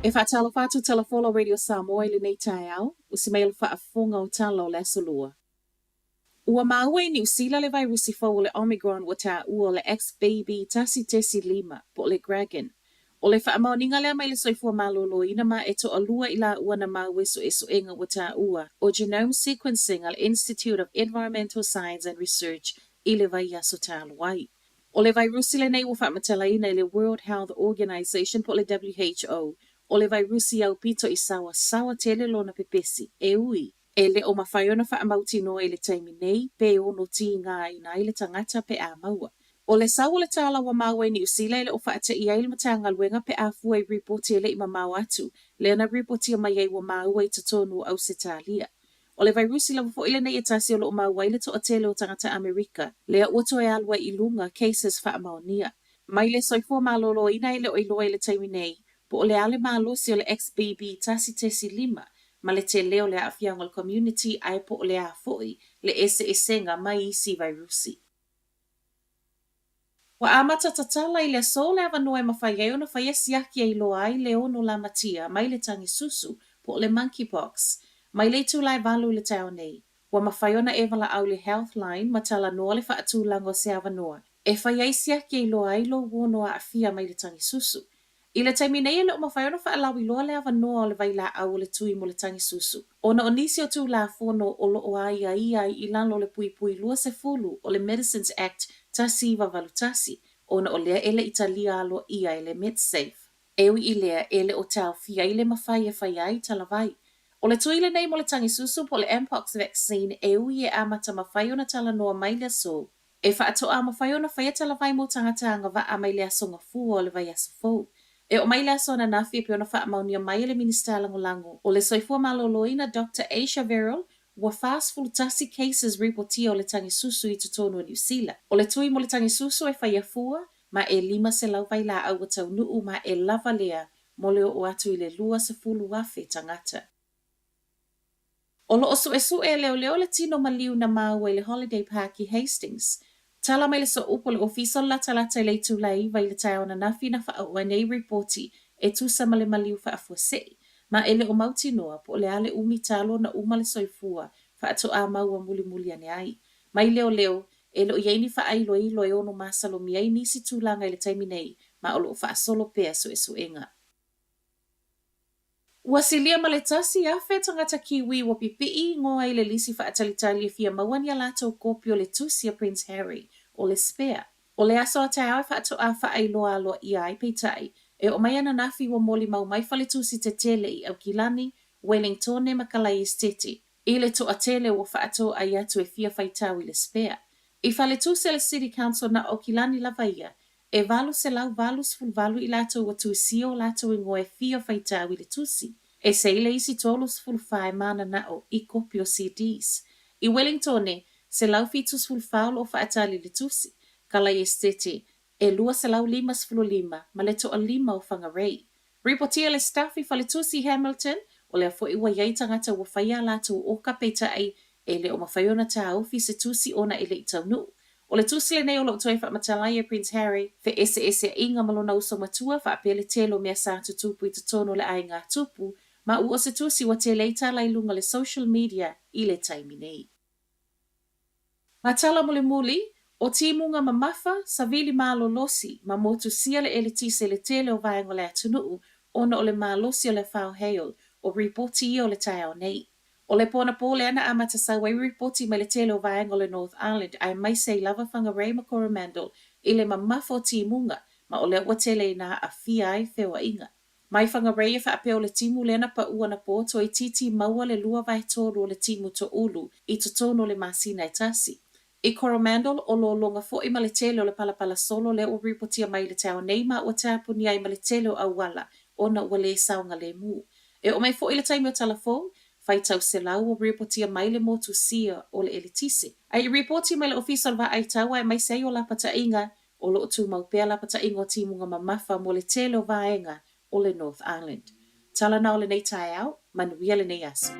E whaatalo whātu telefolo Radio Samoa i le nei tai au, usi mail whaafunga o talo le solua. Ua maue ni usila le virusi fau le Omicron wa ta ua le XBB tasi tesi lima po le Dragon. O le whaamaoninga lea mai le soifua malolo ina ma e to alua ila ua na maue so e so inga wa ta ua o genome sequencing al Institute of Environmental Science and Research i le vai aso talo wai. O le virusi le nei ua whaamatala ina i le World Health Organization po le WHO. O le virusi au pito i sawa tele lona pepesi, e ui. E le o mawhaiona whaamauti noa i le taimi nei, pe ono ti ngā ina i le tangata pe a maua. O le sawa le tala wa maua ni usila le o whaata i aile matanga luenga pe a fua i ripoti e le ima mau atu, le ana ripoti o mai wa maua i tatonu au setalia. O le virusi la wafo ile nei e tasi o lo maua i le to atele o tangata Amerika, le a uto e alwa i lunga cases whaamaonia. Mai le soifua malolo ina i le o iloa i le taimi nei, po o le ale malosi o le XBB tasi tesi lima, ma le te leo le awhianga o community ai po o le a foi, le ese esenga mai isi virusi. Wa amata tatala i le so le avanoa e mawhai na whai esiaki e loa ai le ono la matia mai le tangi susu po o le monkeypox, mai le tūlai valu le tau nei. Wa mawhaiona e wala au le Healthline matala noa le whaatūlango se avanoa. E whai esiaki e loa ai lo wono a awhia mai le tangi susu. I le taimi nei le o mawhaiona whaalawi loa le avanoa o le vaila au le tui mo le tangi susu. Ona o nisi o tū la fono o lo o ai i lalo le pui pui lua se fulu o le Medicines Act tasi valutasi, ona o lea ele Italia alo ia ele MedSafe. Ewi i lea ele o tau fia i le mawhai e whai ai talavai. O le tuile nei mo le tangi susu po le Mpox vaccine ewi e amata mawhaiona tala noa mai le so. E whaato a mawhaiona whai talavai mo tangata anga wa a mai lea songa fua o le vai aso fau. E o mai lea sona nafi e peona whaamaunia mai le Minister Langolango. O le soifua maloloina Dr. Aisha Verrill, wa fast full tasi cases reportia o le tangi susu i tutonu New Zealand. O le tui mo le tangi susu e whaia fua, ma e lima se lau vai la au tau nuu ma e lava lea mo leo o atu i le lua se fulu wafe tangata. O lo osu e leo le tino maliu na maua i le Holiday Park i Hastings. Tala mai le so upo le ofiso la talata i le tūlai vai le tau na nafi na wha nei reporti e tusa ma le maliu wha afuasei. Ma ele o mauti noa po le ale umi talo na uma le soifua wha ato a maua muli ane ai. Mai leo e lo iaini wha ailo e ono masalo mi ai nisi tūlanga i le taimi nei ma o lo wha asolo pea so e suenga. Ua silia ma le tasi afe tangata kiwi wa pipii ngoa i le lisi wha atalitali e fia mawani alato kopio le tusi a Prince Harry o le spare. O le aso a tau wha ato a wha ailoa aloa i ai peitai e o mai ana nafi wa moli mau mai fale tusi te tele i au Kilani, Wellington e Makalai Esteti. I le to a tele wa wha ato a iatu e fia whaitau i le spare. I fale tusi le City Council na o Kilani lavaia e valu se lau valus ful valu i lato wa tuisio lato i ngoe fia whaitau i le tusi. E se ile isi tolus ful fai mana na o i kopio CDs. I Wellington se lau fitus ful faul o whaatali le tusi. Kala Esteti e lua se lau limas fulu lima ma le to a lima o whangarei. Ripotia le staff i fale tusi Hamilton o le afo iwa iai tangata wa whaia lato o ka peita ai e le o mawhaiona ta aufi se tusi ona ele i taunu. O le tusi le nei o lo toi whamatalai e Prince Harry fe ese inga malona uso matua wha apele telo mea sa tutupu i tutono le ai ngā tupu ma ua se tusi wa te leita lai lunga le social media i le taimi nei. Ma tala muli, o timunga mamafa, savili malolosi, ma motu sia le elitise le tele o vaengo le atunuu, ona o le malosi o le whao heol, o ripoti i o le taiao nei. O le pona pole ana amata sa wai ripoti mai le tele o vaengo le North Island, ai mai sei lava whangarei ma Coromandel, i le mamafa o timunga, ma o le ua tele na a fia ai whewa inga. Mai whangarei e whaapeo le timu lena pa ua na po to i titi maua le lua vai toro le timu to ulu i to tono le masina i tasi. I Coromandel o lo longa fo i male tele o le palapala solo le o ripotia mai le tau nei ma ua tapu ni ai male tele o awala o na ua le saunga le mu. E o mai fo i le taimi o talafo, fai tau se lau o ripotia mai le motu sia o le elitise. Ai ripotia mai le official va ai taua e mai sei o la pata inga o lo tu mau pea la pata inga o timunga mamafa mo le tele o vaenga o le North Island. Tala na o le nei tai au, manuia le nei aso.